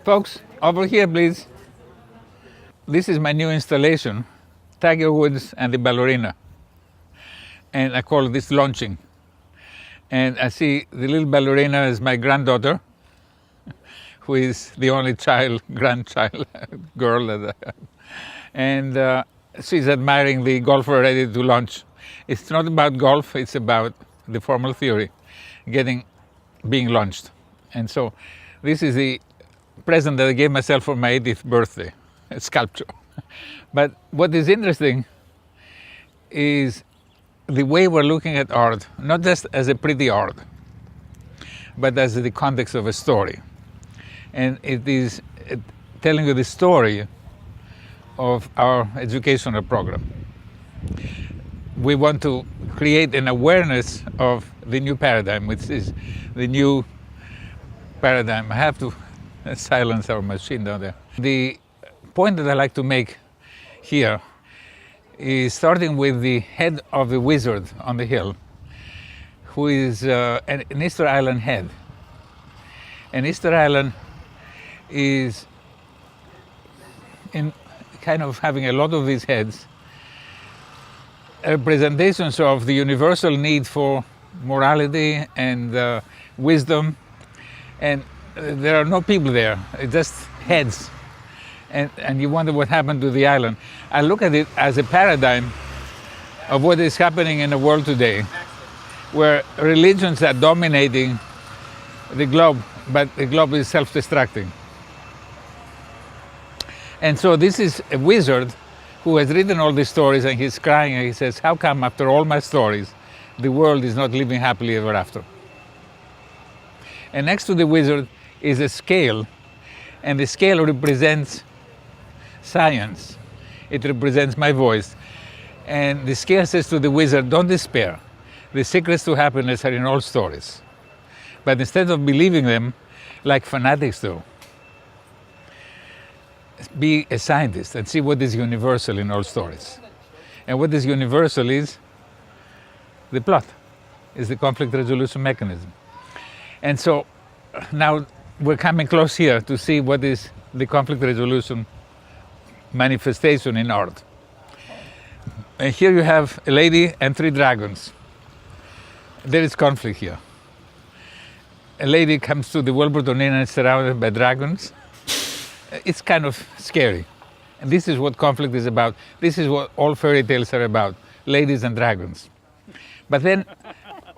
Folks, over here, please. This is my new installation, Tiger Woods and the Ballerina. And I call this launching. And I see the little ballerina is my granddaughter, who is the only grandchild, girl that I have. And she's admiring the golfer ready to launch. It's not about golf, it's about the formal theory, being launched. And so this is the present that I gave myself for my 80th birthday, Sculptural. But what is interesting is the way we're looking at art, not just as a pretty art, but as the context of a story. And it is telling you the story of our educational program. We want to create an awareness of the new paradigm, which is the new paradigm. I have to silence our machine down there. The point that I like to make here is starting with the head of the wizard on the hill, who is an Easter Island head. And Easter Island is in kind of having a lot of these heads, representations of the universal need for morality and wisdom, and there are no people there, it's just heads. And you wonder what happened to the island. I look at it as a paradigm of what is happening in the world today, where religions are dominating the globe, but the globe is self-destructing. And so this is a wizard who has written all these stories, and he's crying and he says, how come after all my stories, the world is not living happily ever after? And next to the wizard is a scale, and the scale represents science. It represents my voice. And the scale says to the wizard, don't despair. The secrets to happiness are in all stories. But instead of believing them like fanatics do, be a scientist and see what is universal in all stories. And what is universal is the plot, is the conflict resolution mechanism. And so now we're coming close here to see what is the conflict resolution manifestation in art. And here you have a lady and 3 dragons. There is conflict here. A lady comes to the Wilburton Inn and is surrounded by dragons. It's kind of scary. And this is what conflict is about. This is what all fairy tales are about, ladies and dragons. But then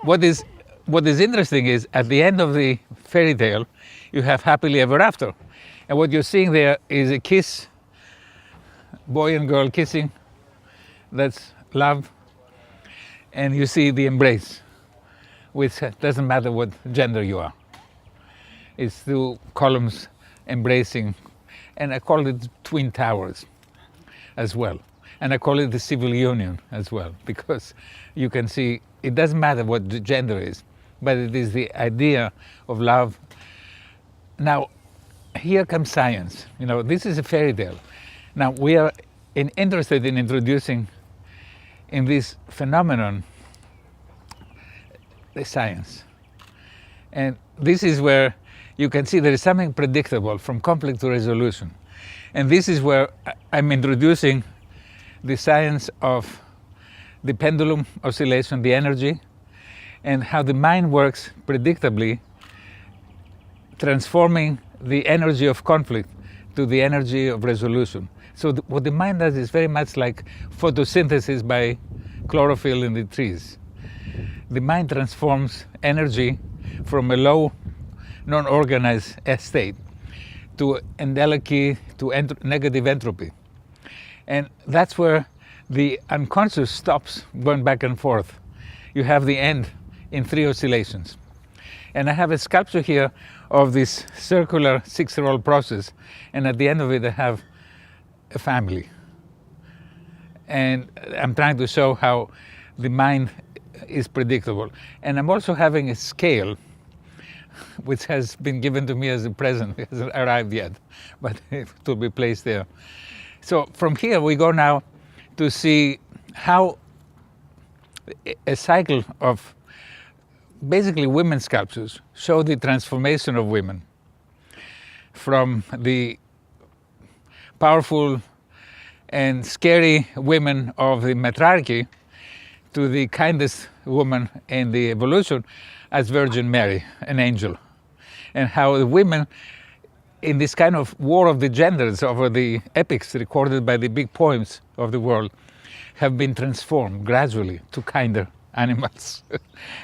what is interesting is at the end of the fairy tale, you have happily ever after. And what you're seeing there is a kiss, boy and girl kissing, that's love. And you see the embrace, which doesn't matter what gender you are. It's 2 columns embracing, and I call it twin towers as well. And I call it the civil union as well, because you can see it doesn't matter what the gender is, but it is the idea of love. Now, here comes science. You know, this is a fairy tale. Now, we are interested in introducing in this phenomenon the science. And this is where you can see there is something predictable from conflict to resolution. And this is where I'm introducing the science of the pendulum oscillation, the energy, and how the mind works predictably, transforming the energy of conflict to the energy of resolution. So what the mind does is very much like photosynthesis by chlorophyll in the trees. The mind transforms energy from a low, non-organized state to entelechy, to negative entropy. And that's where the unconscious stops going back and forth. You have the end in 3 oscillations. And I have a sculpture here of this circular 6-roll process, and at the end of it I have a family. And I'm trying to show how the mind is predictable. And I'm also having a scale, which has been given to me as a present. It hasn't arrived yet, but it will be placed there. So from here we go now to see how a cycle of basically women's sculptures show the transformation of women from the powerful and scary women of the matriarchy to the kindest woman in the evolution as Virgin Mary, an angel. And how the women in this kind of war of the genders over the epics recorded by the big poems of the world have been transformed gradually to kinder animals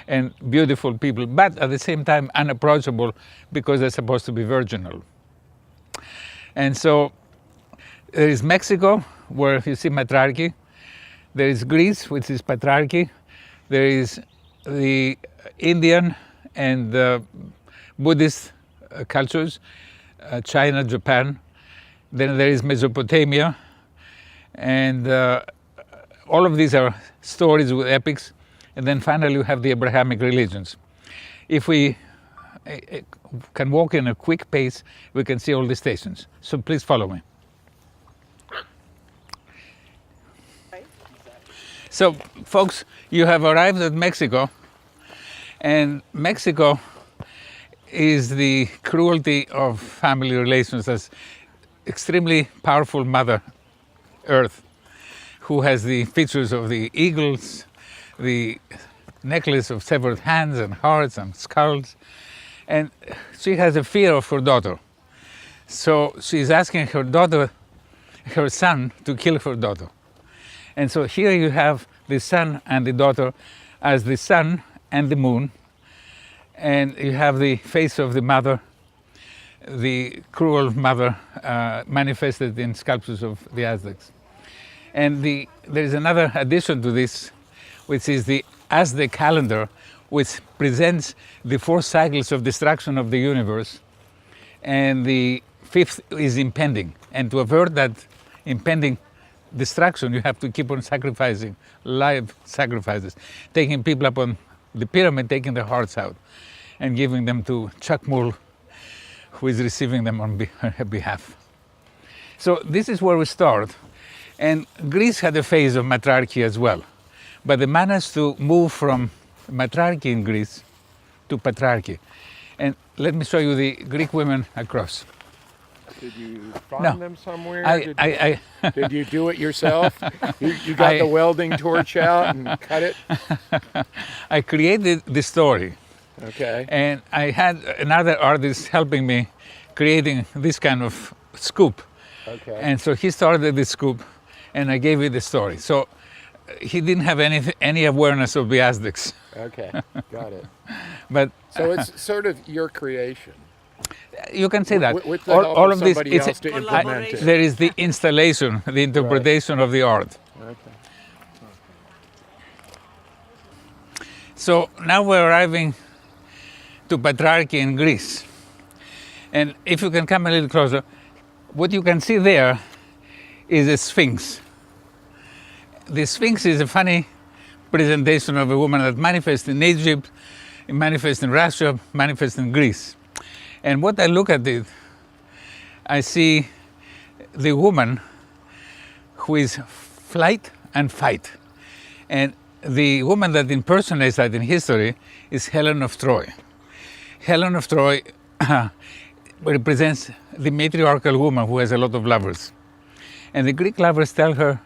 and beautiful people, but at the same time unapproachable because they're supposed to be virginal. And so there is Mexico, where you see matriarchy. There is Greece, which is patriarchy. There is the Indian and Buddhist cultures, China, Japan. Then there is Mesopotamia. And all of these are stories with epics. And then finally we have the Abrahamic religions. If we can walk in a quick pace, we can see all the stations. So please follow me. So, folks, you have arrived at Mexico, and Mexico is the cruelty of family relations as extremely powerful Mother Earth, who has the features of the eagles, the necklace of severed hands and hearts and skulls, and she has a fear of her daughter. So she's asking her son, to kill her daughter. And so here you have the son and the daughter as the sun and the moon, and you have the face of the mother, the cruel mother, manifested in sculptures of the Aztecs. And there is another addition to this, which is the Aztec calendar, which presents the 4 cycles of destruction of the universe, and the 5th is impending. And to avert that impending destruction, you have to keep on sacrificing, live sacrifices, taking people up on the pyramid, taking their hearts out, and giving them to Chakmul, who is receiving them on her behalf. So this is where we start. And Greece had a phase of matriarchy as well, but they managed to move from matriarchy in Greece to patriarchy. And let me show you the Greek women across. Did you find them somewhere? Did you do it yourself? You got the welding torch out and cut it? I created the story. Okay. And I had another artist helping me creating this kind of scoop. Okay. And so he started the scoop, and I gave it the story. So he didn't have any awareness of the Aztecs. Okay, got it. But so it's sort of your creation. You can say that. With the help of this, somebody else to implement it. there is the installation, the interpretation of the art. Okay. So now we're arriving to patriarchy in Greece. And if you can come a little closer, what you can see there is a sphinx. The sphinx is a funny presentation of a woman that manifests in Egypt, manifests in Russia, manifests in Greece. And what I look at it, I see the woman who is flight and fight. And the woman that impersonates that in history is Helen of Troy. Helen of Troy represents the matriarchal woman who has a lot of lovers. And the Greek lovers tell her,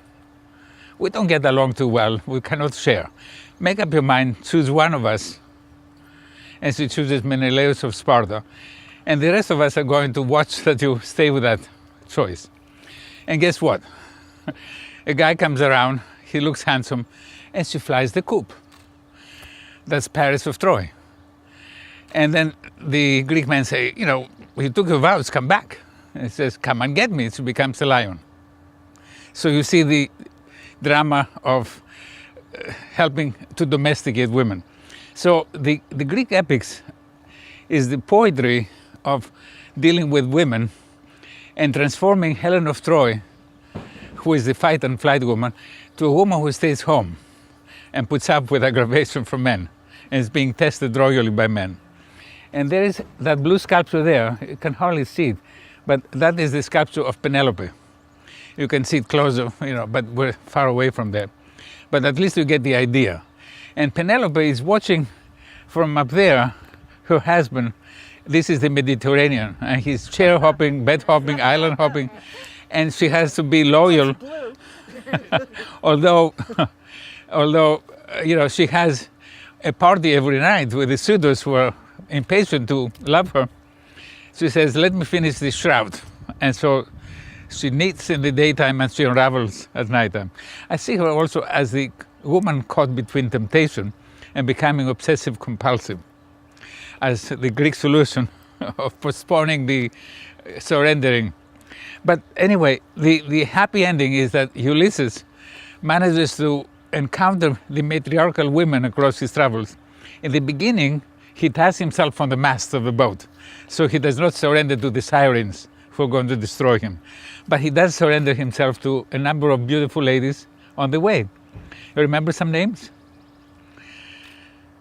we don't get along too well, we cannot share. Make up your mind, choose one of us. And she chooses Menelaus of Sparta. And the rest of us are going to watch that you stay with that choice. And guess what? A guy comes around, he looks handsome, and she flies the coop. That's Paris of Troy. And then the Greek men say, you took your vows, come back. And he says, come and get me. She becomes a lion. So you see the drama of helping to domesticate women. So the Greek epics is the poetry of dealing with women and transforming Helen of Troy, who is the fight and flight woman, to a woman who stays home and puts up with aggravation from men and is being tested royally by men. And there is that blue sculpture there, you can hardly see it, but that is the sculpture of Penelope. You can see it closer, but we're far away from there. But at least you get the idea. And Penelope is watching from up there her husband this is the Mediterranean, and he's chair hopping, bed hopping, island hopping, and she has to be loyal. although, she has a party every night with the suitors who are impatient to love her. She says, "Let me finish this shroud," and so she knits in the daytime and she unravels at nighttime. I see her also as the woman caught between temptation and becoming obsessive compulsive, as the Greek solution of postponing the surrendering. But anyway, the happy ending is that Ulysses manages to encounter the matriarchal women across his travels. In the beginning, he ties himself on the mast of the boat, so he does not surrender to the sirens who are going to destroy him. But he does surrender himself to a number of beautiful ladies on the way. You remember some names?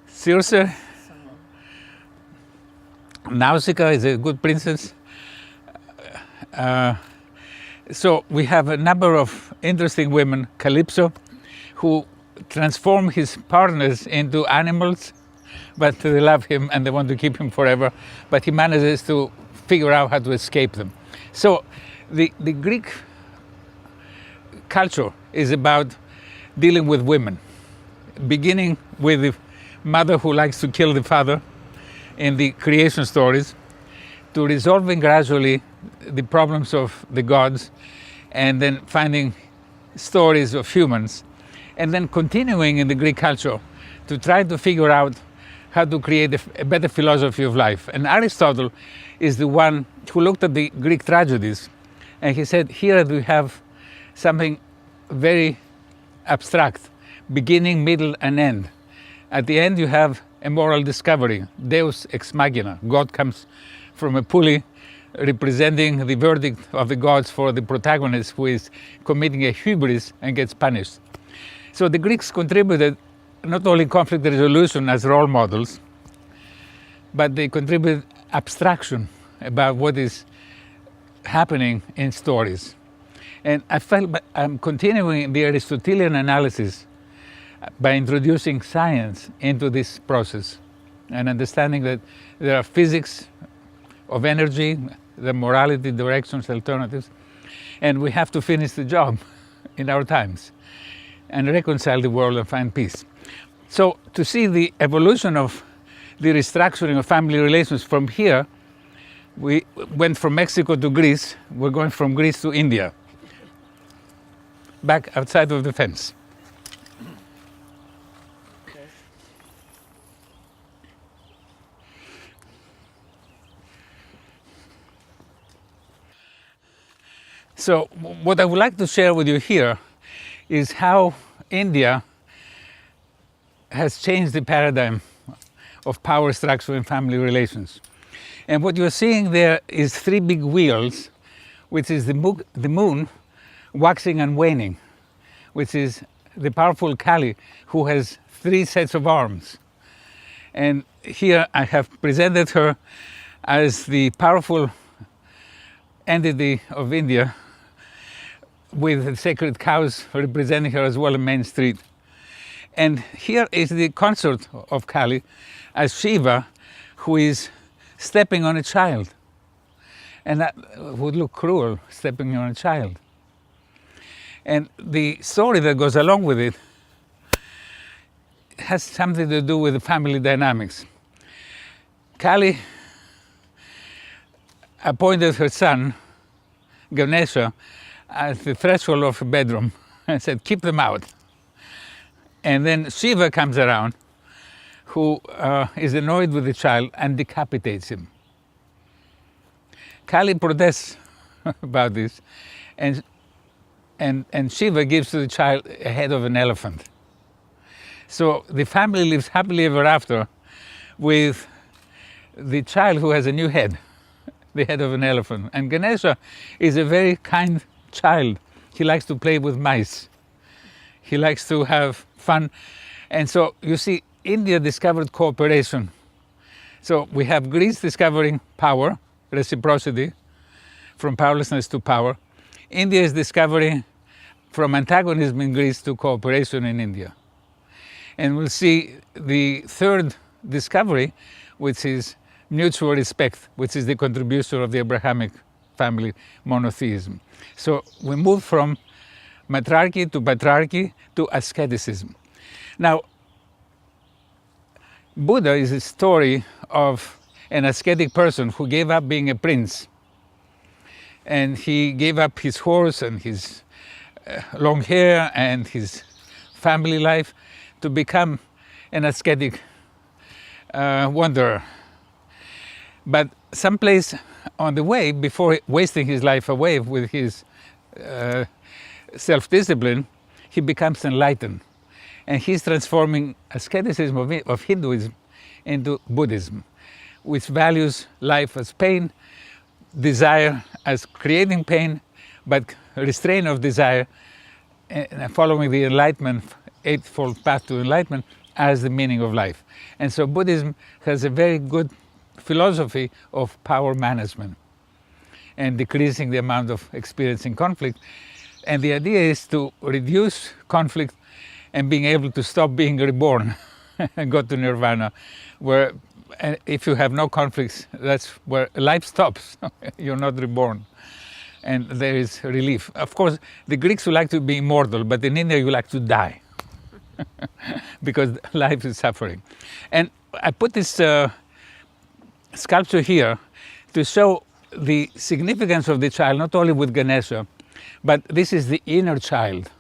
Circe, Nausicaa is a good princess. So we have a number of interesting women, Calypso, who transform his partners into animals, but they love him and they want to keep him forever, but he manages to figure out how to escape them. So the Greek culture is about dealing with women, beginning with the mother who likes to kill the father in the creation stories, to resolving gradually the problems of the gods, and then finding stories of humans, and then continuing in the Greek culture to try to figure out how to create a better philosophy of life. And Aristotle is the one who looked at the Greek tragedies, and he said, here we have something very abstract, beginning, middle, and end. At the end you have a moral discovery, Deus ex machina. God comes from a pulley representing the verdict of the gods for the protagonist who is committing a hubris and gets punished. So the Greeks contributed not only conflict resolution as role models, but they contributed abstraction about what is happening in stories. And I felt I'm continuing the Aristotelian analysis by introducing science into this process and understanding that there are physics of energy, the morality, directions, alternatives, and we have to finish the job in our times and reconcile the world and find peace. So to see the evolution of the restructuring of family relations from here, we went from Mexico to Greece, we're going from Greece to India, back outside of the fence. So what I would like to share with you here is how India has changed the paradigm of power structure and family relations. And what you're seeing there is three big wheels, which is the moon waxing and waning, which is the powerful Kali who has three sets of arms. And here I have presented her as the powerful entity of India, with the sacred cows representing her as well in Main Street. And here is the consort of Kali as Shiva, who is stepping on a child. And that would look cruel, stepping on a child. And the story that goes along with it has something to do with the family dynamics. Kali appointed her son, Ganesha, at the threshold of a bedroom and said, keep them out. And then Shiva comes around, who is annoyed with the child and decapitates him. Kali protests about this, and Shiva gives to the child a head of an elephant. So the family lives happily ever after with the child who has a new head, the head of an elephant. And Ganesha is a very kind child. He likes to play with mice. He likes to have fun. And so you see, India discovered cooperation. So we have Greece discovering power, reciprocity, from powerlessness to power. India is discovering from antagonism in Greece to cooperation in India. And we'll see the third discovery, which is mutual respect, which is the contribution of the Abrahamic family monotheism. So we move from matriarchy to patriarchy to asceticism. Now, Buddha is a story of an ascetic person who gave up being a prince. And he gave up his horse and his long hair and his family life to become an ascetic wanderer. But someplace on the way, before wasting his life away with his self-discipline, he becomes enlightened. And he's transforming asceticism of Hinduism into Buddhism, which values life as pain, desire as creating pain, but restraint of desire, and following the enlightenment, eightfold path to enlightenment, as the meaning of life. And so Buddhism has a very good philosophy of power management and decreasing the amount of experiencing conflict. And the idea is to reduce conflict and being able to stop being reborn and go to nirvana, where if you have no conflicts, that's where life stops. You're not reborn. And there is relief. Of course, the Greeks would like to be immortal, but in India you like to die because life is suffering. And I put this sculpture here to show the significance of the child, not only with Ganesha, but this is the inner child,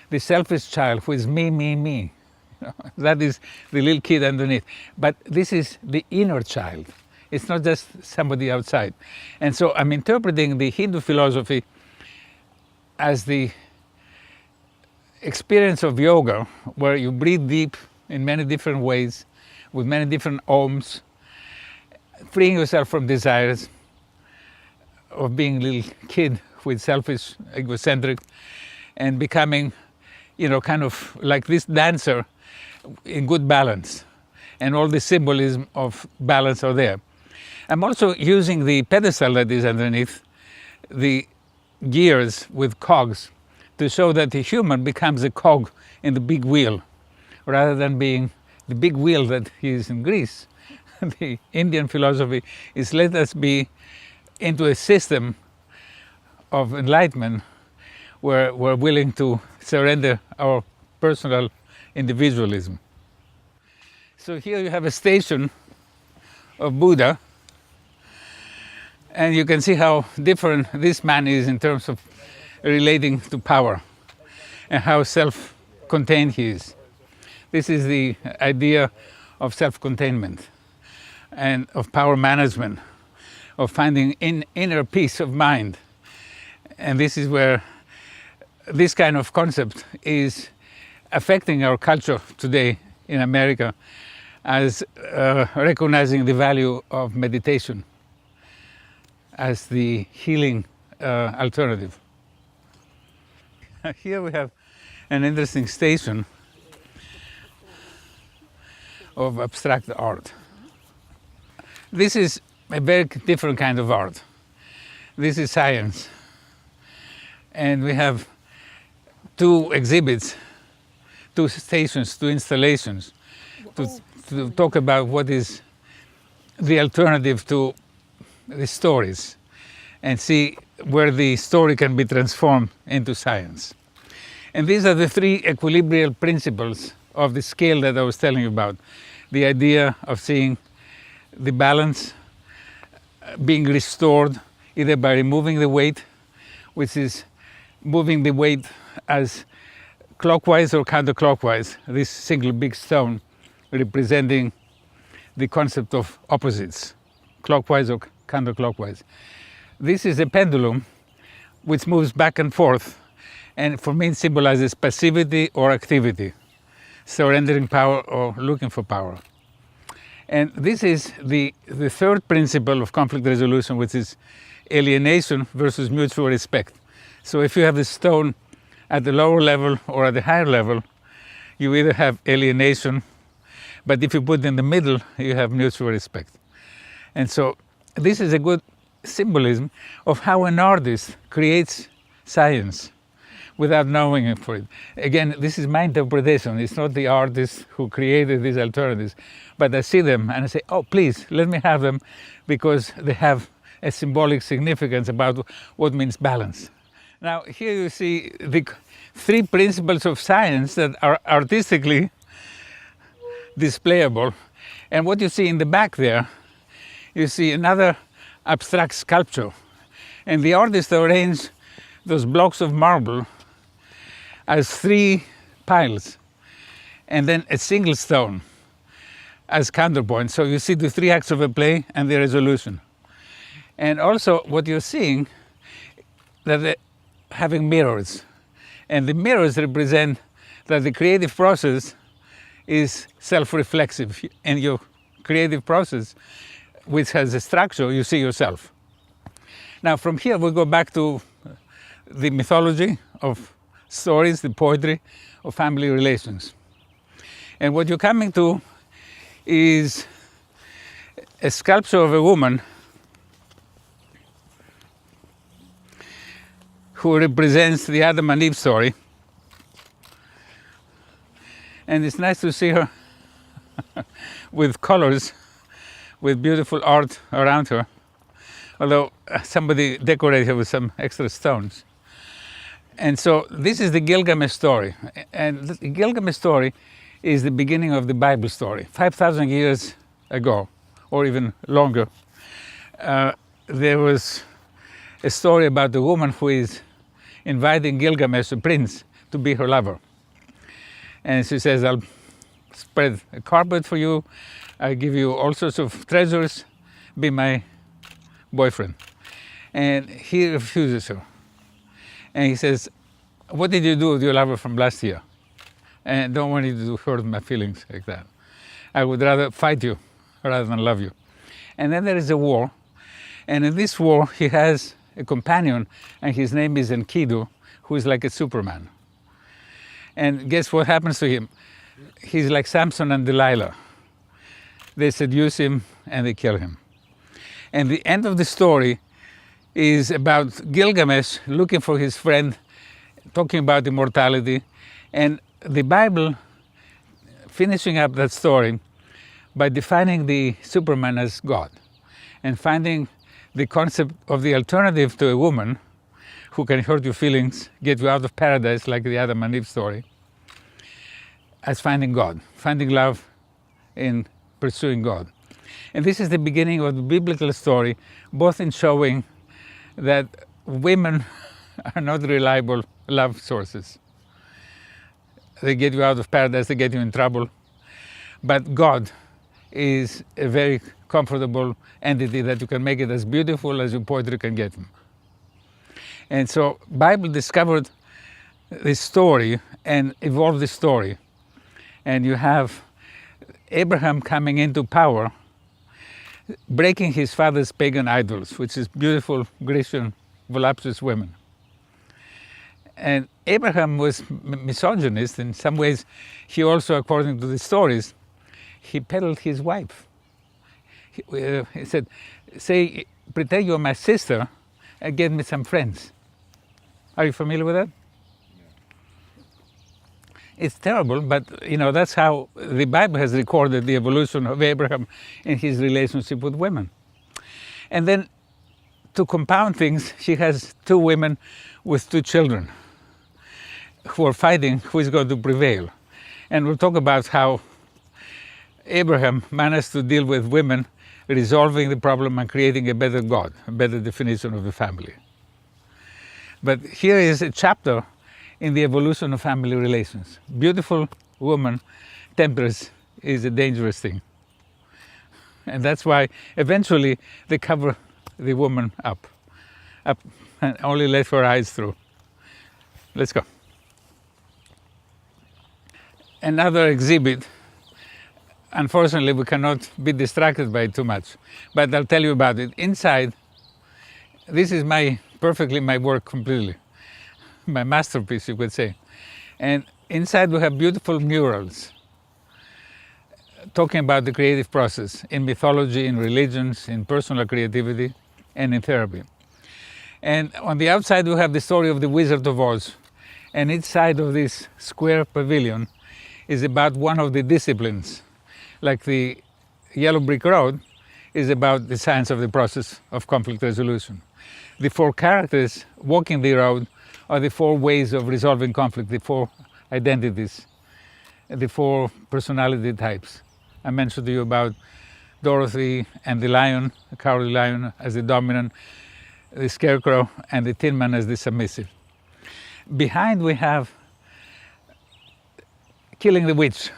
the selfish child who is me, me, me. That is the little kid underneath. But this is the inner child. It's not just somebody outside. And so I'm interpreting the Hindu philosophy as the experience of yoga, where you breathe deep in many different ways, with many different ohms, freeing yourself from desires of being a little kid with selfish, egocentric, and becoming, kind of like this dancer in good balance. And all the symbolism of balance are there. I'm also using the pedestal that is underneath, the gears with cogs, to show that the human becomes a cog in the big wheel, rather than being the big wheel that he is in Greece. The Indian philosophy is let us be into a system of enlightenment where we're willing to surrender our personal individualism. So here you have a station of Buddha, and you can see how different this man is in terms of relating to power and how self-contained he is. This is the idea of self-containment and of power management, of finding inner peace of mind. And this is where this kind of concept is affecting our culture today in America, as recognizing the value of meditation as the healing alternative. Here we have an interesting station of abstract art. This is a very different kind of art. This is science. And we have two exhibits, two stations, two installations to talk about what is the alternative to the stories and see where the story can be transformed into science. And these are the three equilibrial principles of the scale that I was telling you about. The idea of seeing the balance being restored either by removing the weight, which is moving the weight as clockwise or counterclockwise, this single big stone representing the concept of opposites, clockwise or counterclockwise. This is a pendulum which moves back and forth, and for me it symbolizes passivity or activity, surrendering power or looking for power. And this is the third principle of conflict resolution, which is alienation versus mutual respect. So if you have the stone at the lower level or at the higher level, you either have alienation, but if you put it in the middle, you have mutual respect. And so this is a good symbolism of how an artist creates science, without knowing it for it. Again, this is my interpretation. It's not the artist who created these alternatives, but I see them and I say, oh, please, let me have them, because they have a symbolic significance about what means balance. Now, here you see the 3 principles of science that are artistically displayable. And what you see in the back there, you see another abstract sculpture. And the artist arranged those blocks of marble as 3 piles, and then a single stone as counterpoint. So you see the 3 acts of a play and the resolution. And also what you're seeing, that they're having mirrors. And the mirrors represent that the creative process is self-reflexive. In your creative process, which has a structure, you see yourself. Now from here we go back to the mythology of stories, the poetry of family relations. And what you're coming to is a sculpture of a woman who represents the Adam and Eve story. And it's nice to see her with colors, with beautiful art around her, although somebody decorated her with some extra stones. And so this is the Gilgamesh story. And the Gilgamesh story is the beginning of the Bible story. 5,000 years ago, or even longer, there was a story about a woman who is inviting Gilgamesh, the prince, to be her lover. And she says, I'll spread a carpet for you, I'll give you all sorts of treasures, be my boyfriend. And he refuses her. And he says, what did you do with your lover from last year? And I don't want you to hurt my feelings like that. I would rather fight you rather than love you. And then there is a war. And in this war, he has a companion, and his name is Enkidu, who is like a Superman. And guess what happens to him? He's like Samson and Delilah. They seduce him and they kill him. And the end of the story is about Gilgamesh looking for his friend, talking about immortality, and the Bible finishing up that story by defining the Superman as God and finding the concept of the alternative to a woman who can hurt your feelings, get you out of paradise, like the Adam and Eve story, as finding God, finding love in pursuing God. And this is the beginning of the biblical story, both in showing that women are not reliable love sources. They get you out of paradise, they get you in trouble. But God is a very comfortable entity that you can make it as beautiful as your poetry can get them. And so Bible discovered this story and evolved the story. And you have Abraham coming into power, breaking his father's pagan idols, which is beautiful Grecian voluptuous women. And Abraham was misogynist. In some ways, he also, according to the stories, he peddled his wife. He said, say, pretend you're my sister and get me some friends. Are you familiar with that? It's terrible, but you know, that's how the Bible has recorded the evolution of Abraham in his relationship with women. And then, to compound things, she has 2 women with 2 children who are fighting who is going to prevail. And we'll talk about how Abraham managed to deal with women, resolving the problem and creating a better God, a better definition of the family. But here is a chapter in the evolution of family relations. Beautiful woman, temptress, is a dangerous thing. And that's why eventually they cover the woman up and only let her eyes through. Let's go. Another exhibit. Unfortunately, we cannot be distracted by it too much, but I'll tell you about it. Inside, this is perfectly my work completely. My masterpiece, you could say. And inside we have beautiful murals talking about the creative process in mythology, in religions, in personal creativity, and in therapy. And on the outside we have the story of the Wizard of Oz. And each side of this square pavilion is about one of the disciplines. Like the yellow brick road is about the science of the process of conflict resolution. The 4 characters walking the road are the 4 ways of resolving conflict, the 4 identities, the 4 personality types. I mentioned to you about Dorothy and the lion, the cowardly lion as the dominant, the scarecrow, and the tin man as the submissive. Behind we have killing the witch,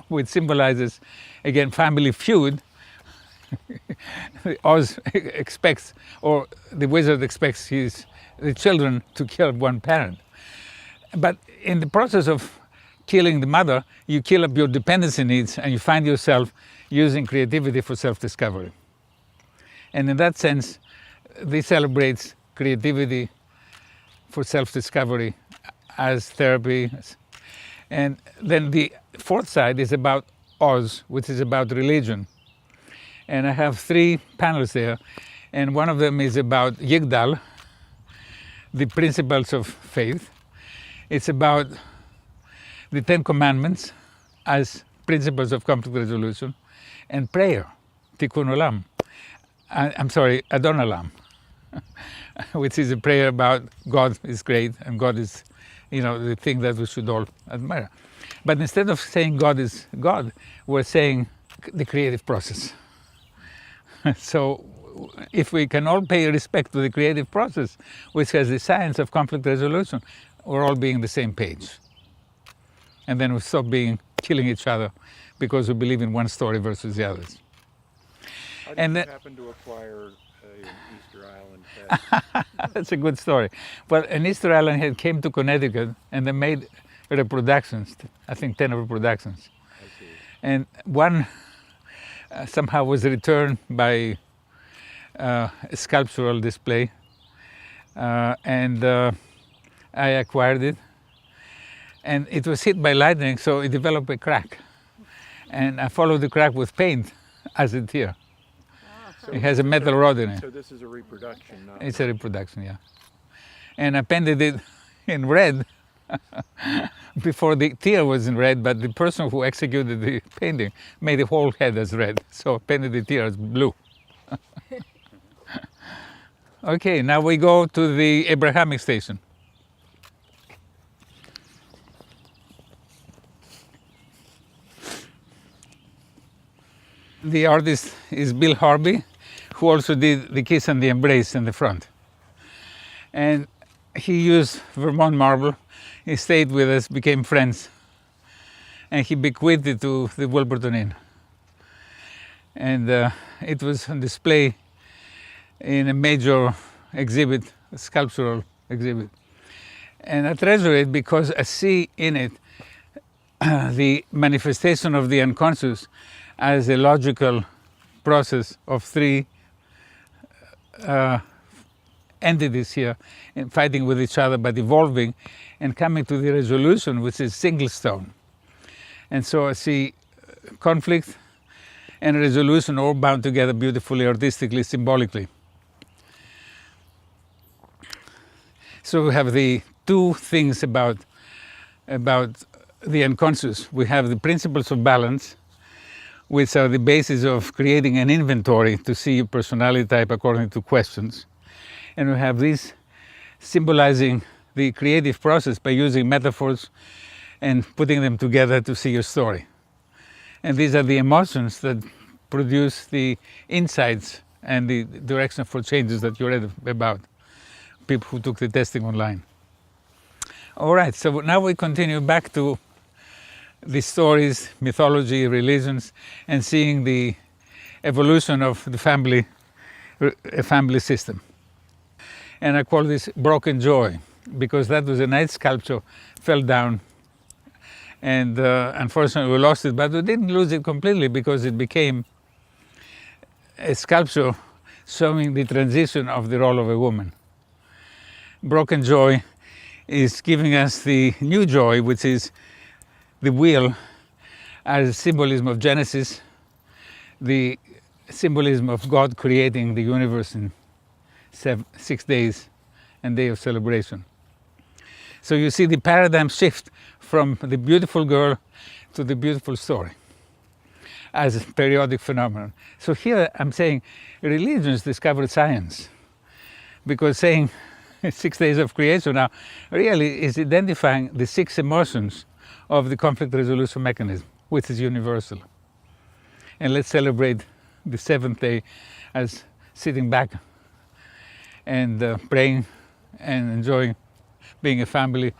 which symbolizes, again, family feud. Oz expects, or the wizard expects the children to kill one parent. But in the process of killing the mother, you kill up your dependency needs and you find yourself using creativity for self-discovery. And in that sense, this celebrates creativity for self-discovery as therapy. And then the 4th side is about Oz, which is about religion. And I have 3 panels there, and one of them is about Yigdal, the principles of faith. It's about the 10 commandments as principles of conflict resolution, and prayer, Tikkun Olam. I'm sorry, Adon Olam, which is a prayer about God is great and God is, the thing that we should all admire. But instead of saying God is God, we're saying the creative process. So if we can all pay respect to the creative process, which has the science of conflict resolution, we're all being on the same page. And then we stop killing each other because we believe in one story versus the others. How did you happen to acquire an Easter Island pet? That's a good story. Well, an Easter Island head came to Connecticut and they made reproductions, I think 10 reproductions. I see. And one somehow was returned by a sculptural display, and I acquired it. And it was hit by lightning, so it developed a crack. And I followed the crack with paint as a tear. So it has a metal rod in it. So this is a reproduction, not... It's a reproduction, yeah. And I painted it in red before the tear was in red, but the person who executed the painting made the whole head as red, so I painted the tear as blue. Okay, now we go to the Abrahamic station. The artist is Bill Harvey, who also did the kiss and the embrace in the front. And he used Vermont marble. He stayed with us, became friends, and he bequeathed it to the Wilburton Inn. And it was on display in a major exhibit, a sculptural exhibit. And I treasure it because I see in it the manifestation of the unconscious as a logical process of 3 entities here, and fighting with each other but evolving and coming to the resolution, which is single stone. And so I see conflict and resolution all bound together beautifully, artistically, symbolically. So we have the 2 things about the unconscious. We have the principles of balance, which are the basis of creating an inventory to see your personality type according to questions. And we have these symbolizing the creative process by using metaphors and putting them together to see your story. And these are the emotions that produce the insights and the direction for changes that you read about, people who took the testing online. All right, so now we continue back to the stories, mythology, religions, and seeing the evolution of the family system. And I call this Broken Joy, because that was a night sculpture, fell down, and unfortunately we lost it, but we didn't lose it completely because it became a sculpture showing the transition of the role of a woman. Broken Joy is giving us the new joy, which is the wheel as a symbolism of Genesis, the symbolism of God creating the universe in 6 days and day of celebration. So you see the paradigm shift from the beautiful girl to the beautiful story as a periodic phenomenon. So here I'm saying religions discovered science, because saying 6 days of creation now really is identifying the 6 emotions of the conflict resolution mechanism, which is universal. And let's celebrate the 7th day as sitting back and praying and enjoying being a family,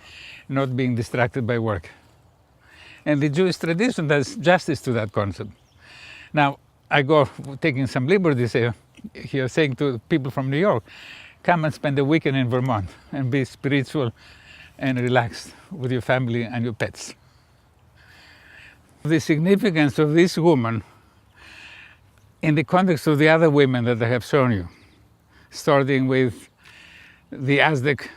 not being distracted by work. And the Jewish tradition does justice to that concept. Now, I go taking some liberties here, saying to people from New York, come and spend a weekend in Vermont and be spiritual and relaxed with your family and your pets. The significance of this woman in the context of the other women that I have shown you, starting with the Aztec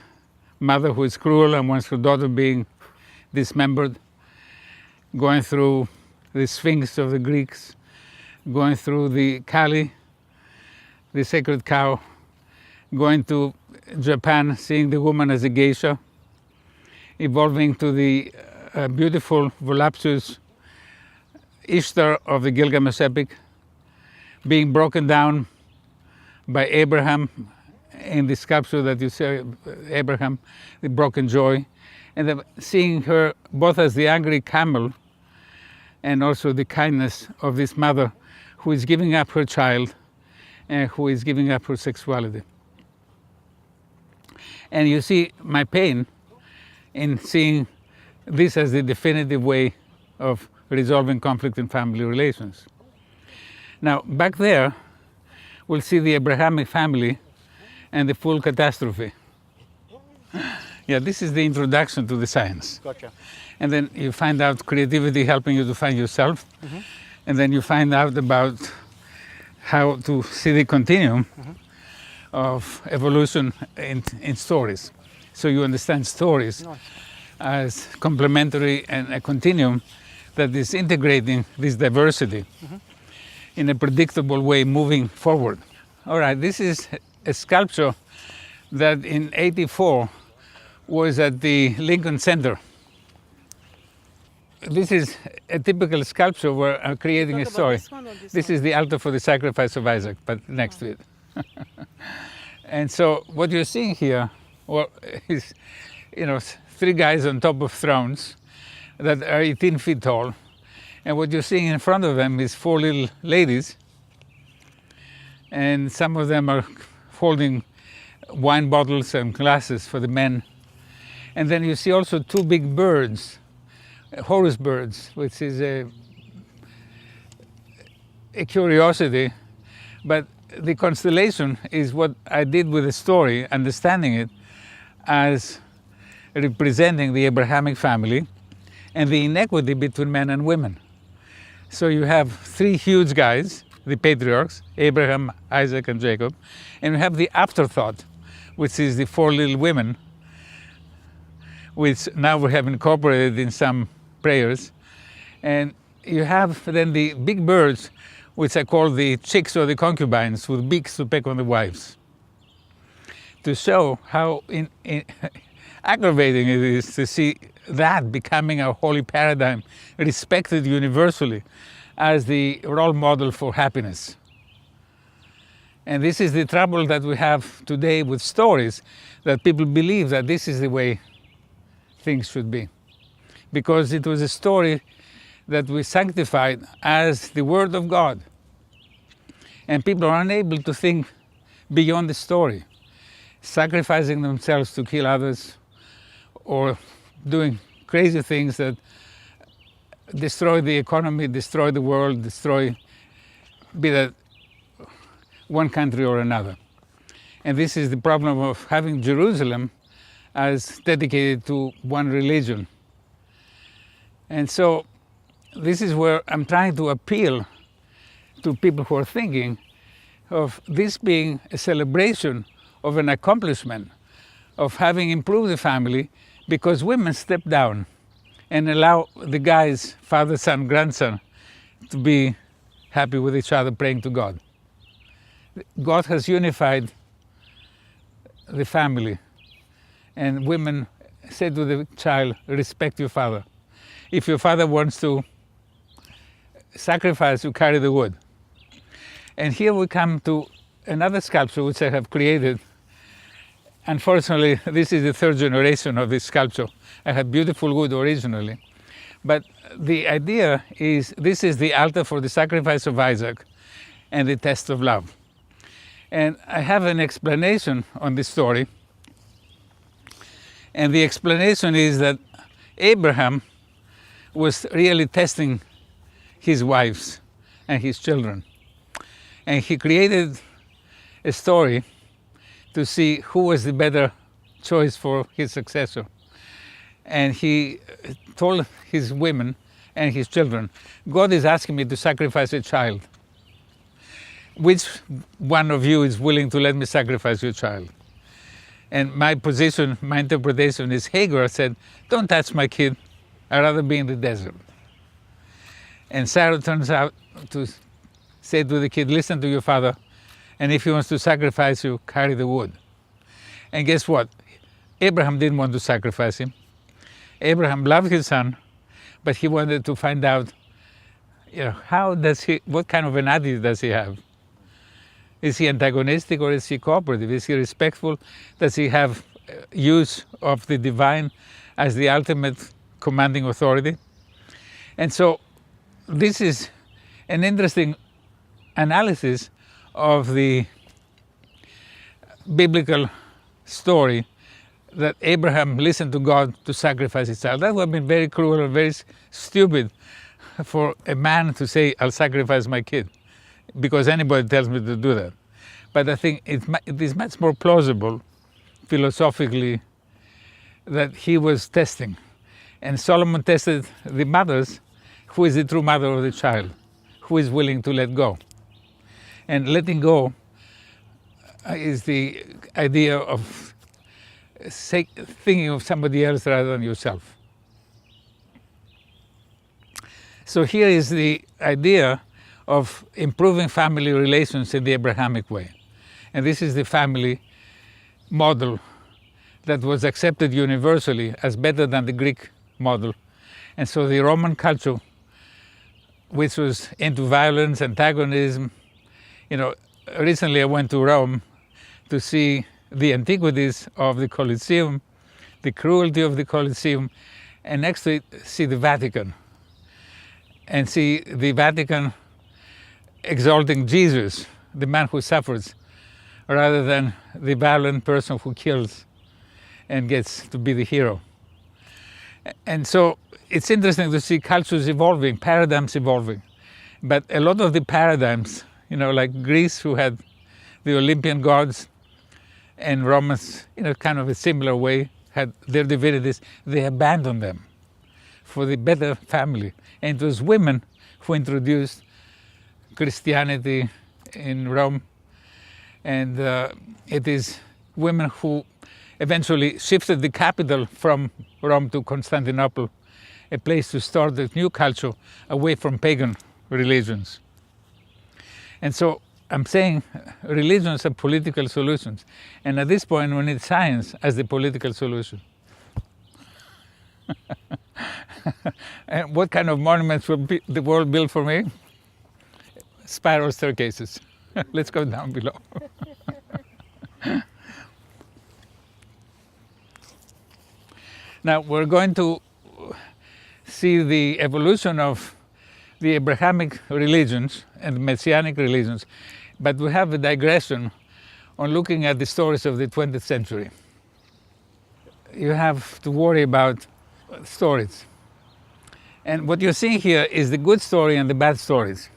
mother who is cruel and wants her daughter being dismembered, going through the Sphinx of the Greeks, going through the Kali, the sacred cow, going to Japan, seeing the woman as a geisha, evolving to the beautiful, voluptuous Ishtar of the Gilgamesh epic, being broken down by Abraham in the sculpture that you see, Abraham, the broken joy, and then seeing her both as the angry camel and also the kindness of this mother who is giving up her child and who is giving up her sexuality. And you see my pain in seeing this as the definitive way of resolving conflict in family relations. Now, back there, we'll see the Abrahamic family and the full catastrophe. Yeah, this is the introduction to the science. Gotcha. And then you find out creativity helping you to find yourself. Mm-hmm. And then you find out about how to see the continuum of evolution in stories. So you understand stories as complementary and a continuum that is integrating this diversity in a predictable way moving forward. All right, this is a sculpture that in '84 was at the Lincoln Center. This is a typical sculpture where I'm creating a story. This is the altar for the sacrifice of Isaac, but next to it. And so what you're seeing here, well, is, 3 guys on top of thrones that are 18 feet tall. And what you're seeing in front of them is 4 little ladies. And some of them are holding wine bottles and glasses for the men. And then you see also 2 big birds, Horus birds, which is a curiosity. But the constellation is what I did with the story, understanding it as representing the Abrahamic family and the inequity between men and women. So you have 3 huge guys, the patriarchs, Abraham, Isaac, and Jacob, and you have the afterthought, which is the 4 little women, which now we have incorporated in some prayers. And you have then the big birds, which I call the chicks or the concubines, with beaks to peck on the wives, to show how aggravating it is to see that becoming a holy paradigm, respected universally as the role model for happiness. And this is the trouble that we have today with stories, that people believe that this is the way things should be. Because it was a story that we sanctified as the Word of God. And people are unable to think beyond the story, sacrificing themselves to kill others or doing crazy things that destroy the economy, destroy the world, be that one country or another. And this is the problem of having Jerusalem as dedicated to one religion. And so this is where I'm trying to appeal to people who are thinking of this being a celebration of an accomplishment, of having improved the family, because women step down and allow the guys, father, son, grandson, to be happy with each other, praying to God. God has unified the family, and women say to the child, respect your father. If your father wants to sacrifice, you carry the wood. And here we come to another sculpture which I have created. Unfortunately, this is the third generation of this sculpture. I had beautiful wood originally. But the idea is, this is the altar for the sacrifice of Isaac and the test of love. And I have an explanation on this story. And the explanation is that Abraham was really testing his wives and his children. And he created a story to see who was the better choice for his successor. And he told his women and his children, God is asking me to sacrifice a child. Which one of you is willing to let me sacrifice your child? And my position, my interpretation is, Hagar said, don't touch my kid, I'd rather be in the desert. And Sarah turns out to say to the kid, listen to your father, and if he wants to sacrifice you, carry the wood. And guess what? Abraham didn't want to sacrifice him. Abraham loved his son, but he wanted to find out, what kind of an attitude does he have? Is he antagonistic or is he cooperative? Is he respectful? Does he have use of the divine as the ultimate commanding authority? And so this is an interesting analysis of the biblical story that Abraham listened to God to sacrifice his child. That would have been very cruel and very stupid for a man to say, I'll sacrifice my kid, because anybody tells me to do that. But I think it is much more plausible philosophically that he was testing. And Solomon tested the mothers, who is the true mother of the child, who is willing to let go. And letting go is the idea of thinking of somebody else rather than yourself. So here is the idea of improving family relations in the Abrahamic way. And this is the family model that was accepted universally as better than the Greek model. And so the Roman culture, which was into violence, antagonism, recently I went to Rome to see the antiquities of the Colosseum, the cruelty of the Colosseum, and next to it see the Vatican. And see the Vatican exalting Jesus, the man who suffers, rather than the violent person who kills and gets to be the hero. And so it's interesting to see cultures evolving, paradigms evolving. But a lot of the paradigms, like Greece, who had the Olympian gods, and Romans, kind of a similar way, had their divinities, they abandoned them for the better family. And it was women who introduced Christianity in Rome. And it is women who eventually shifted the capital from Rome to Constantinople, a place to start a new culture away from pagan religions. And so I'm saying religions are political solutions. And at this point, we need science as the political solution. And what kind of monuments will the world build for me? Spiral staircases. Let's go down below. Now we're going to see the evolution of the Abrahamic religions and Messianic religions, but we have a digression on looking at the stories of the 20th century. You have to worry about stories. And what you're seeing here is the good story and the bad stories.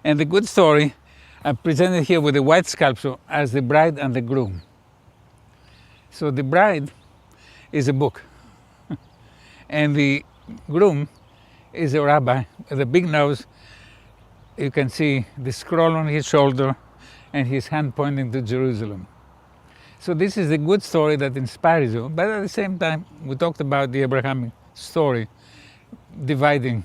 And the good story, I'm presented here with a white sculpture as the bride and the groom. So the bride is a book, and the groom is a rabbi with a big nose. You can see the scroll on his shoulder and his hand pointing to Jerusalem. So this is a good story that inspires you, but at the same time, we talked about the Abrahamic story dividing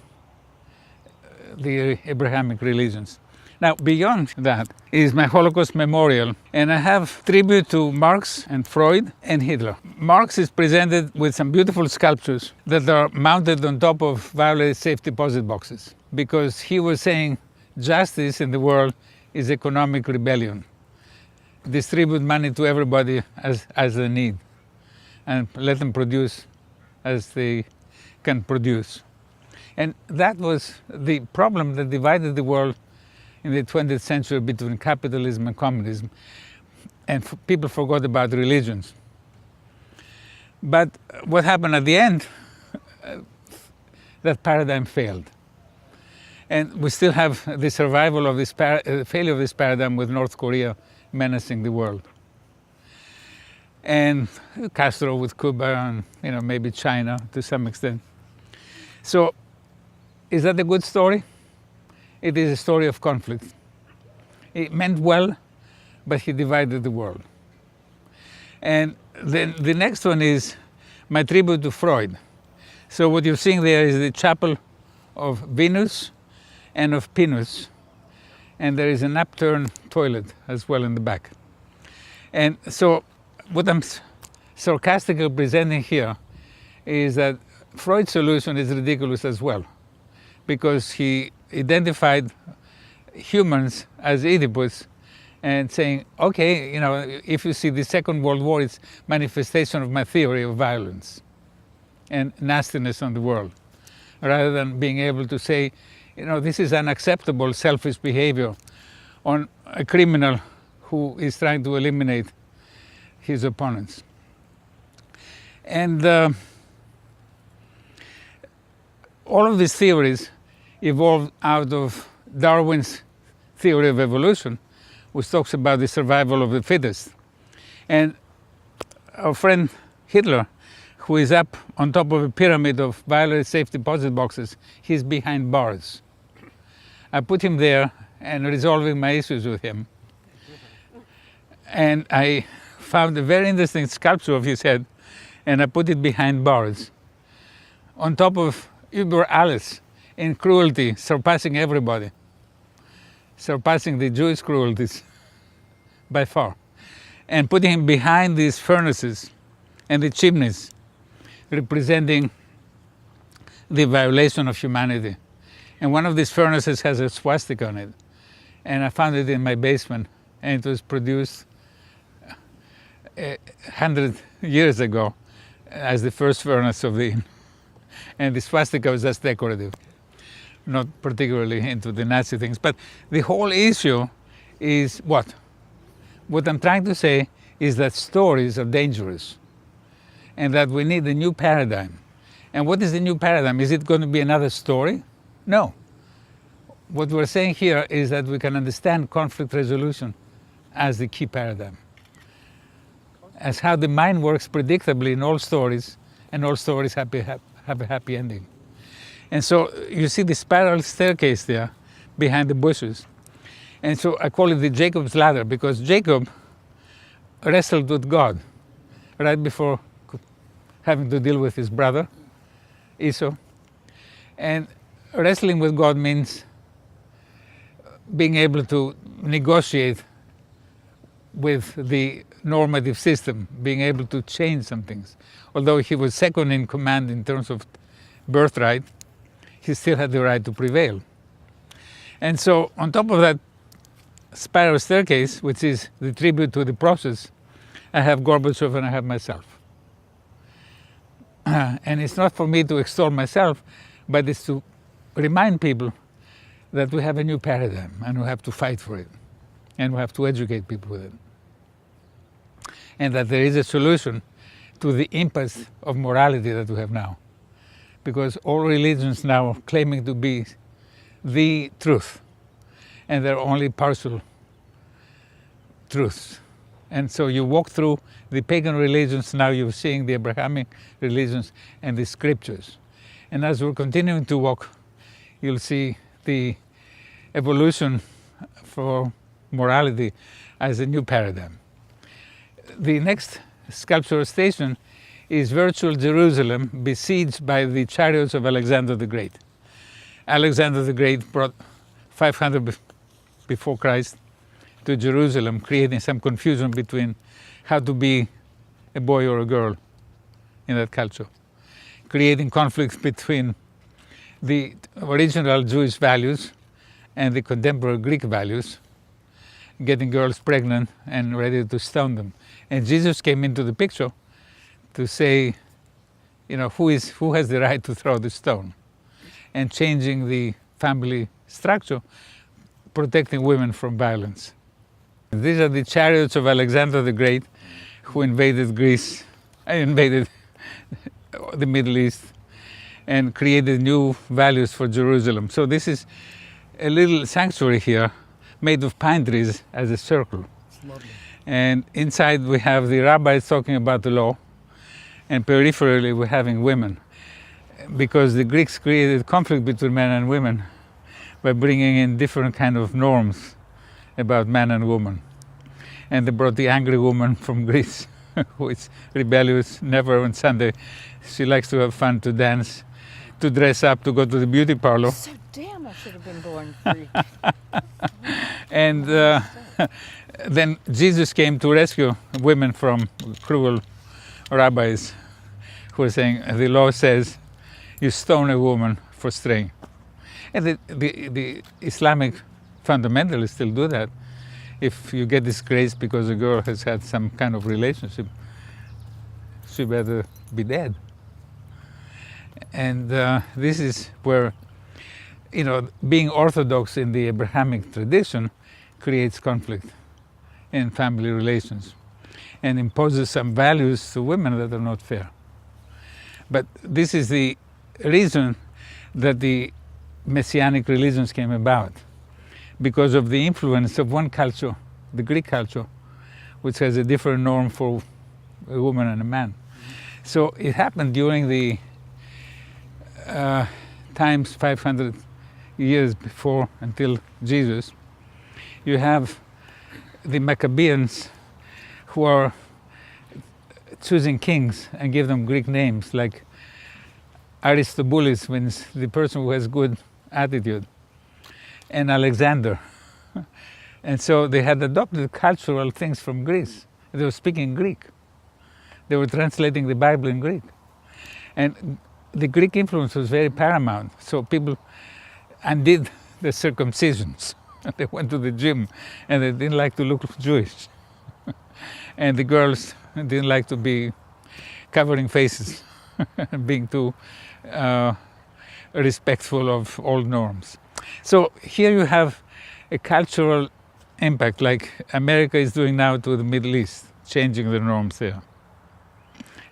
the Abrahamic religions. Now, beyond that is my Holocaust memorial, and I have tribute to Marx and Freud and Hitler. Marx is presented with some beautiful sculptures that are mounted on top of violated safe deposit boxes, because he was saying justice in the world is economic rebellion. Distribute money to everybody as they need, and let them produce as they can produce. And that was the problem that divided the world in the 20th century between capitalism and communism, and people forgot about religions. But what happened at the end, that paradigm failed. And we still have the survival of this failure of this paradigm with North Korea menacing the world. And Castro with Cuba, and maybe China to some extent. So, is that a good story? It is a story of conflict. It meant well, but he divided the world. And then the next one is my tribute to Freud. So what you're seeing there is the chapel of Venus and of Pinus, and there is an upturned toilet as well in the back. And so what I'm sarcastically presenting here is that Freud's solution is ridiculous as well, because he identified humans as Oedipus and saying, okay, if you see the Second World War, it's manifestation of my theory of violence and nastiness on the world, rather than being able to say, this is unacceptable selfish behavior on a criminal who is trying to eliminate his opponents. And all of these theories evolved out of Darwin's theory of evolution, which talks about the survival of the fittest. And our friend Hitler, who is up on top of a pyramid of violated safe deposit boxes, he's behind bars. I put him there and resolving my issues with him. And I found a very interesting sculpture of his head, and I put it behind bars, on top of Uber Alles, in cruelty, surpassing everybody, surpassing the Jewish cruelties by far, and putting him behind these furnaces and the chimneys, representing the violation of humanity. And one of these furnaces has a swastika on it, and I found it in my basement, and it was produced 100 years ago as the first furnace of the, and the swastika was just decorative, not particularly into the Nazi things. But the whole issue is what? What I'm trying to say is that stories are dangerous, and that we need a new paradigm. And what is the new paradigm? Is it going to be another story? No. What we're saying here is that we can understand conflict resolution as the key paradigm, as how the mind works predictably in all stories, and all stories have a happy ending. And so you see the spiral staircase there behind the bushes. And so I call it the Jacob's ladder, because Jacob wrestled with God right before having to deal with his brother, Esau. And wrestling with God means being able to negotiate with the normative system, being able to change some things. Although he was second in command in terms of birthright, he still had the right to prevail. And so on top of that spiral staircase, which is the tribute to the process, I have Gorbachev and I have myself. And it's not for me to extol myself, but it's to remind people that we have a new paradigm and we have to fight for it, and we have to educate people with it. And that there is a solution to the impasse of morality that we have now. Because all religions now are claiming to be the truth, and they're only partial truths. And so you walk through the pagan religions, now you're seeing the Abrahamic religions and the scriptures. And as we're continuing to walk, you'll see the evolution for morality as a new paradigm. The next sculptural station is virtual Jerusalem, besieged by the chariots of Alexander the Great. Alexander the Great brought 500 before Christ to Jerusalem, creating some confusion between how to be a boy or a girl in that culture, creating conflicts between the original Jewish values and the contemporary Greek values, getting girls pregnant and ready to stone them. And Jesus came into the picture to say, who has the right to throw the stone, and changing the family structure, protecting women from violence. These are the chariots of Alexander the Great, who invaded Greece, invaded the Middle East, and created new values for Jerusalem. So this is a little sanctuary here, made of pine trees as a circle. And inside we have the rabbis talking about the law, and peripherally we're having women, because the Greeks created conflict between men and women by bringing in different kind of norms about man and woman. And they brought the angry woman from Greece, who is rebellious, never on Sunday. She likes to have fun, to dance, to dress up, to go to the beauty parlor. So damn, I should have been born Greek. And then Jesus came to rescue women from cruel rabbis who were saying, the law says you stone a woman for straying. And the Islamic fundamentalists still do that. If you get disgraced because a girl has had some kind of relationship, she better be dead. And this is where, being orthodox in the Abrahamic tradition creates conflict in family relations and imposes some values to women that are not fair. But this is the reason that the Messianic religions came about, because of the influence of one culture, the Greek culture, which has a different norm for a woman and a man. So it happened during the times 500 years before, until Jesus. You have the Maccabeans who are choosing kings and give them Greek names, like Aristobulus means the person who has good attitude, and Alexander. And so they had adopted cultural things from Greece. They were speaking Greek. They were translating the Bible in Greek. And the Greek influence was very paramount. So people undid the circumcisions. They went to the gym and they didn't like to look Jewish. And the girls didn't like to be covering faces, being too respectful of old norms. So here you have a cultural impact, like America is doing now to the Middle East, changing the norms there.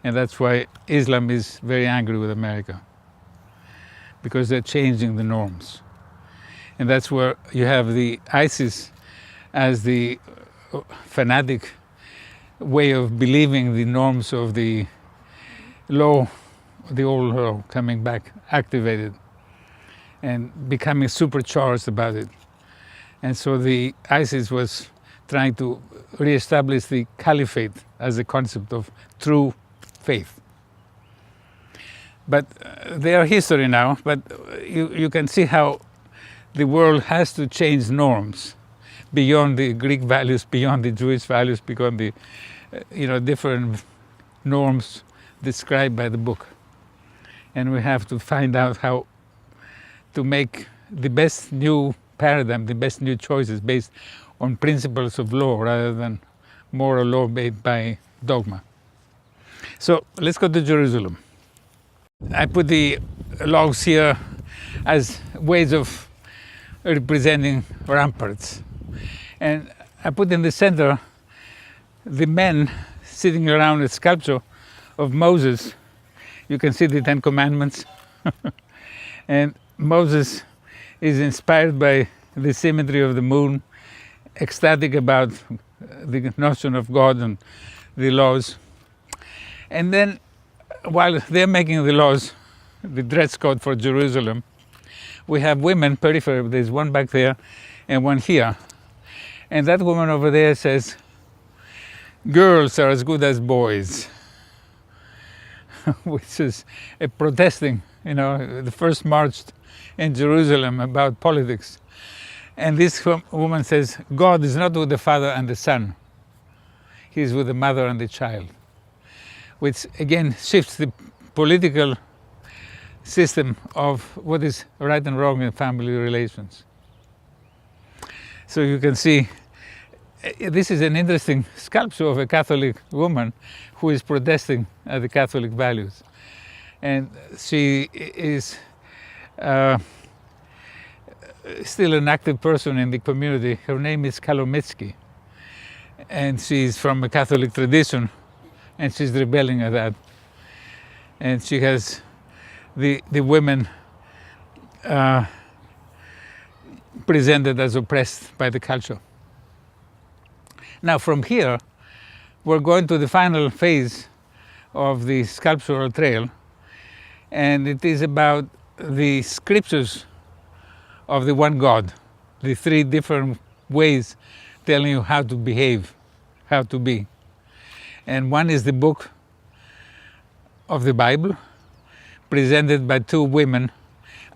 And that's why Islam is very angry with America, because they're changing the norms. And that's where you have the ISIS as the fanatic way of believing the norms of the law, the old law, coming back activated and becoming supercharged about it. And so the ISIS was trying to reestablish the caliphate as a concept of true faith. But they are history now, but you can see how the world has to change norms beyond the Greek values, beyond the Jewish values, beyond the different norms described by the book. And we have to find out how to make the best new paradigm, the best new choices based on principles of law rather than moral law made by dogma. So let's go to Jerusalem. I put the logs here as ways of representing ramparts. And I put in the center the men sitting around a sculpture of Moses. You can see the Ten Commandments. And Moses is inspired by the symmetry of the moon, ecstatic about the notion of God and the laws. And then, while they're making the laws, the dress code for Jerusalem, we have women peripheral. There's one back there and one here. And that woman over there says, girls are as good as boys, which is a protesting, the first march in Jerusalem about politics. And this woman says, God is not with the father and the son. He is with the mother and the child. Which again shifts the political system of what is right and wrong in family relations. So you can see, this is an interesting sculpture of a Catholic woman who is protesting the Catholic values. And she is still an active person in the community. Her name is Kalomitsky. And she's from a Catholic tradition, and she's rebelling at that. And she has the women presented as oppressed by the culture. Now from here, we're going to the final phase of the sculptural trail, and it is about the scriptures of the one God, the three different ways telling you how to behave, how to be. And one is the book of the Bible, presented by two women,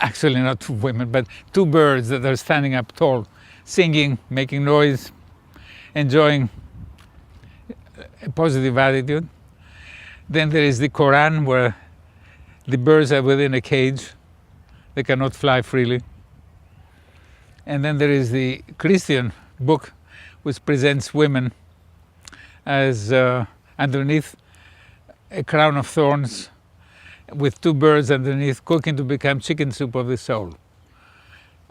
actually not two women, but two birds that are standing up tall, singing, making noise, enjoying a positive attitude. Then there is the Quran, where the birds are within a cage, they cannot fly freely. And then there is the Christian book, which presents women as underneath a crown of thorns, with two birds underneath cooking to become chicken soup of the soul,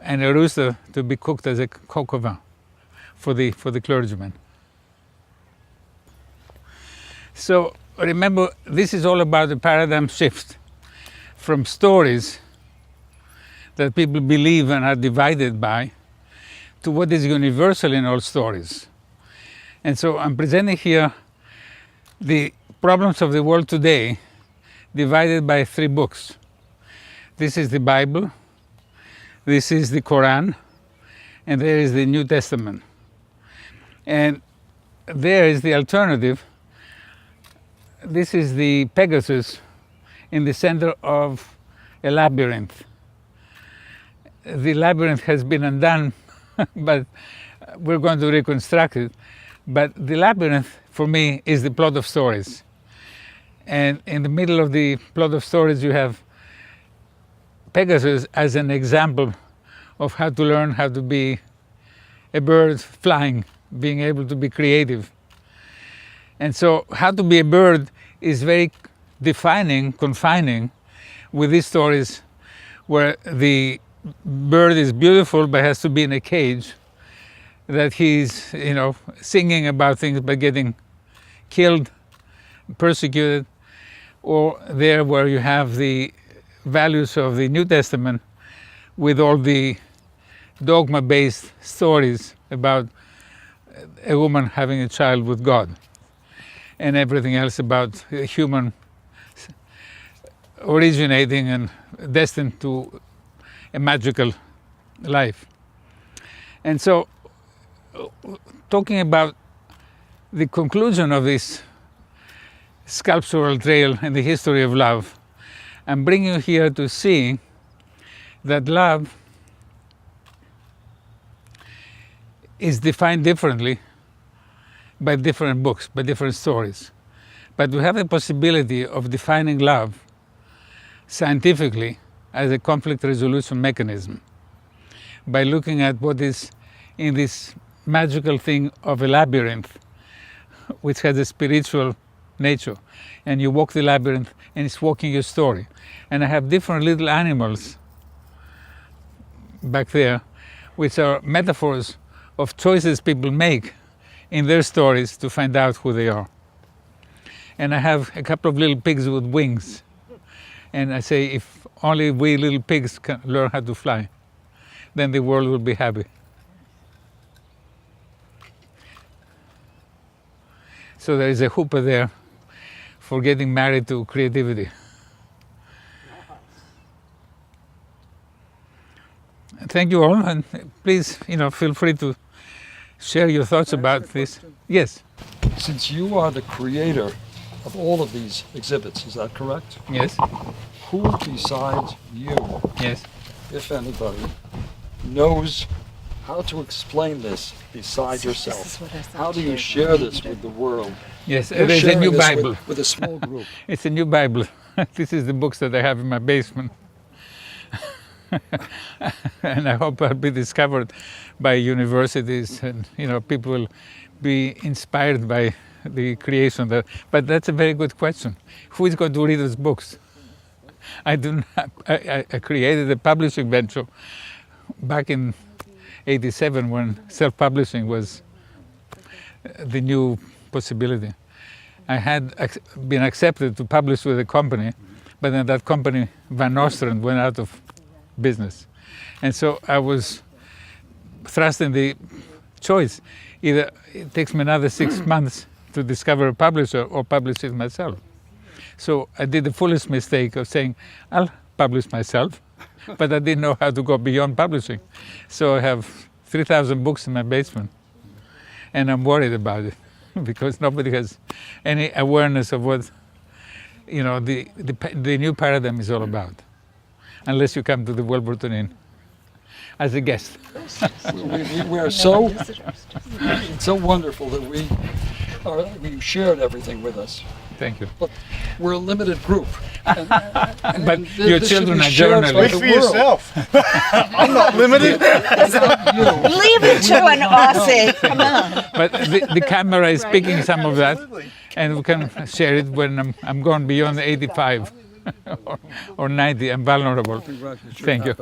and a rooster to be cooked as a coq au vin for the clergyman. So remember, this is all about the paradigm shift from stories that people believe and are divided by to what is universal in all stories. And so I'm presenting here the problems of the world today divided by three books. This is the Bible, this is the Quran, and there is the New Testament. And there is the alternative. This is the Pegasus in the center of a labyrinth. The labyrinth has been undone, but we're going to reconstruct it. But the labyrinth, for me, is the plot of stories. And in the middle of the plot of stories, you have Pegasus as an example of how to learn how to be a bird flying, being able to be creative. And so how to be a bird is very defining, confining with these stories where the bird is beautiful but has to be in a cage, that he's, singing about things but getting killed, persecuted. Or there where you have the values of the New Testament with all the dogma-based stories about a woman having a child with God, and everything else about a human originating and destined to a magical life. And so, talking about the conclusion of this sculptural trail in the history of love, I'm bringing you here to see that love is defined differently by different books, by different stories. But we have the possibility of defining love scientifically as a conflict resolution mechanism by looking at what is in this magical thing of a labyrinth, which has a spiritual nature. And you walk the labyrinth and it's walking your story. And I have different little animals back there, which are metaphors of choices people make in their stories to find out who they are. And I have a couple of little pigs with wings. And I say, if only we little pigs can learn how to fly, then the world will be happy. So there is a hooper there for getting married to creativity. Thank you all, and please, feel free to share your thoughts about this. Yes. Since you are the creator of all of these exhibits, is that correct? Yes. Who besides you, Yes. if anybody, knows how to explain this besides This yourself. is what I thought How do you you share this with the world? Yes, You're there's a sharing new this Bible. with a small group. It's a new Bible. This is the books that I have in my basement. And I hope I'll be discovered by universities, and people will be inspired by the creation. But that's a very good question. Who is going to read those books? I created a publishing venture back in '87 when self-publishing was the new possibility. I had been accepted to publish with a company, but then that company, Van Nostrand, went out of business. And so I was thrust in the choice. Either it takes me another 6 months to discover a publisher or publish it myself. So I did the foolish mistake of saying, I'll publish myself, but I didn't know how to go beyond publishing. So I have 3,000 books in my basement, and I'm worried about it because nobody has any awareness of what the new paradigm is all about, unless you come to the Wilburton Inn as a guest. We are so, it's so wonderful that you shared everything with us. Thank you. But we're a limited group. But your children are journalists. Speak for yourself. I'm not limited. Leave it to an Aussie. Come on. But the camera is picking some of that, and we can share it when I'm gone beyond 85 or 90. I'm vulnerable. Thank you.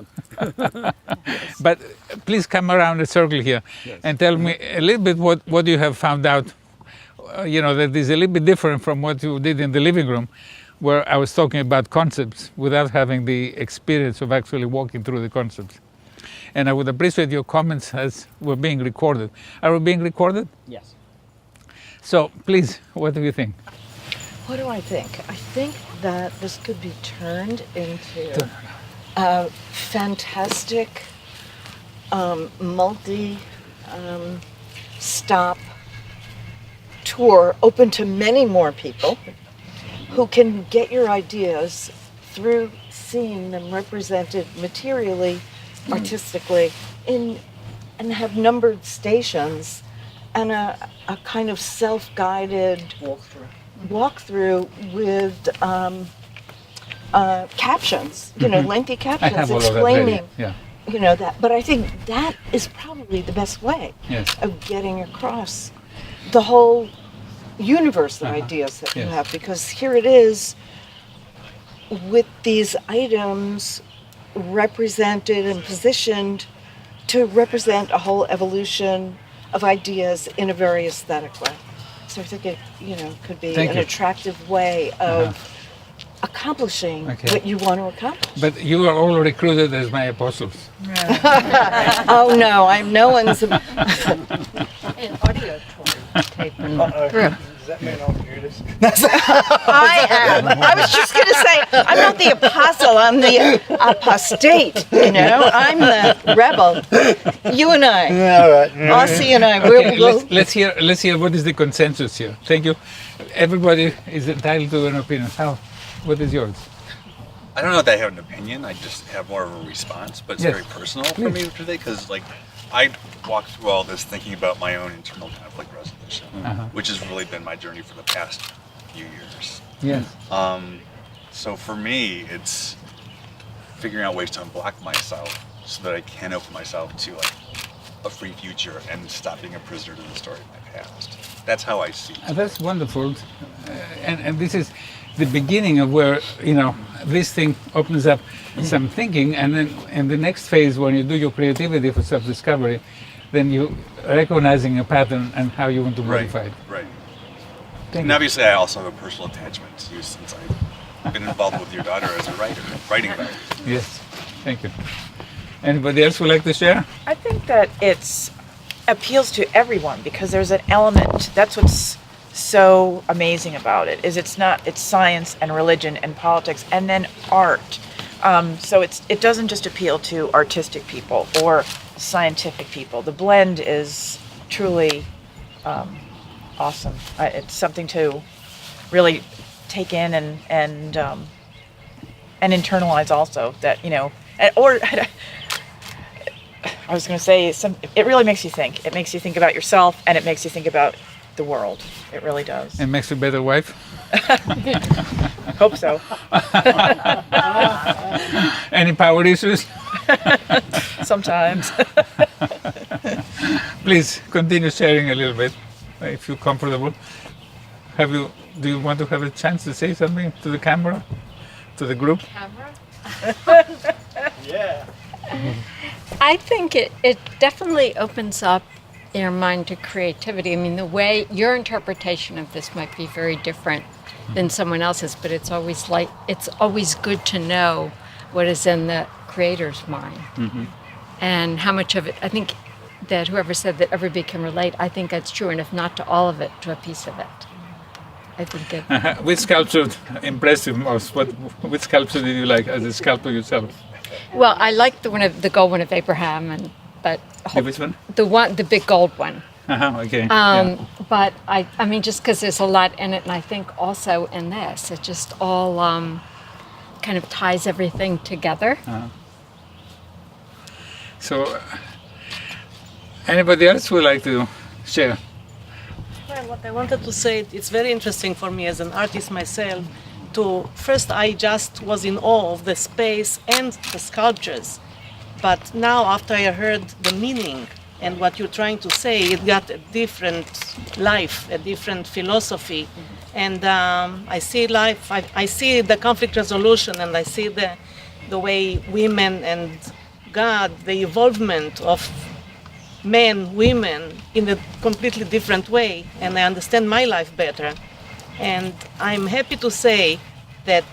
But please come around the circle here and tell me a little bit what you have found out. That is a little bit different from what you did in the living room, where I was talking about concepts without having the experience of actually walking through the concepts. And I would appreciate your comments as we're being recorded. Are we being recorded? Yes. So please, what do you think? What do I think? I think that this could be turned into a fantastic multi-stop tour open to many more people who can get your ideas through seeing them represented materially, artistically, and have numbered stations and a kind of self-guided walkthrough with captions, lengthy I captions have all of that explaining, ready. Yeah. that. But I think that is probably the best way Yes. of getting across the whole universe of ideas that you Yes. have, because here it is with these items represented and positioned to represent a whole evolution of ideas in a very aesthetic way. So I think it, could be Thank an you. attractive way of accomplishing Okay. what you want to accomplish. But you are all recruited as my apostles. Oh no, I'm no one's. An audio tour taken through. Does that mean I'm Judas? I am. I was just going to say, I'm not the apostle, I'm the apostate, I'm the rebel. You and I, All right. Aussie and I, Okay, we'll let's hear what is the consensus here. Thank you. Everybody is entitled to an opinion. What is yours? I don't know that I have an opinion. I just have more of a response, but it's Yes. very personal for me today because, I walked through all this thinking about my own internal conflict resolution, which has really been my journey for the past few years. Yes. So for me, it's figuring out ways to unblock myself so that I can open myself to a free future and stop being a prisoner to the story of my past. That's how I see it. That's wonderful. And this is the beginning of where, this thing opens up some thinking, and then in the next phase, when you do your creativity for self-discovery, then you recognizing a pattern and how you want to modify it. Right. Thank And you. obviously, I also have a personal attachment to you since I've been involved with your daughter as a writing about it. Yes, thank you. Anybody else would like to share? I think that it appeals to everyone because there's an element. That's what's so amazing about it. Is it's science and religion and politics and then art. So it doesn't just appeal to artistic people or scientific people. The blend is truly awesome. It's something to really take in and internalize also. That or I was going to say, it really makes you think. It makes you think about yourself, and it makes you think about the world. It really does. And makes you a better wife? Hope so. Any power issues? Sometimes. Please continue sharing a little bit, if you're comfortable. Do you want to have a chance to say something to the camera, to the group? Yeah. I think it definitely opens up your mind to creativity. I mean, the way your interpretation of this might be very different than someone else's, but it's always good to know what is in the creator's mind. Mm-hmm. And how much of it, I think that whoever said that everybody can relate, I think that's true, and if not to all of it, to a piece of it. I think it. Which sculpture impressed you most? Which sculpture did you like as a sculptor yourself? Well, I like the gold one of Abraham, Which one? The big gold one. Okay. But I mean, just because there's a lot in it, and I think also in this, it just all kind of ties everything together. So, anybody else would like to share? Well, what I wanted to say, it's very interesting for me as an artist myself. First, I just was in awe of the space and the sculptures. But now, after I heard the meaning and what you're trying to say, it got a different life, a different philosophy. And I see life, I see the conflict resolution, and I see the way women and God, the evolvement of men, women, in a completely different way, and I understand my life better. And I'm happy to say that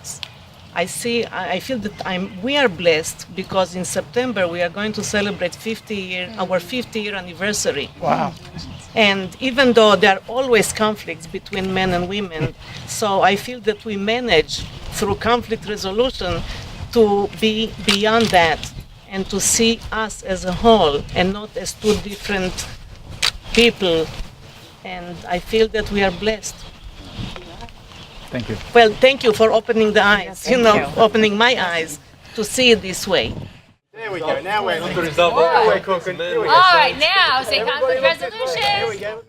I feel that we are blessed, because in September we are going to celebrate our 50-year anniversary. Wow. And even though there are always conflicts between men and women, so I feel that we manage through conflict resolution to be beyond that and to see us as a whole and not as two different people. And I feel that we are blessed. Thank you. Well, thank you for opening the eyes, you. opening my eyes to see it this way. There we go. Now we're All right, now say conflict resolution. There we go.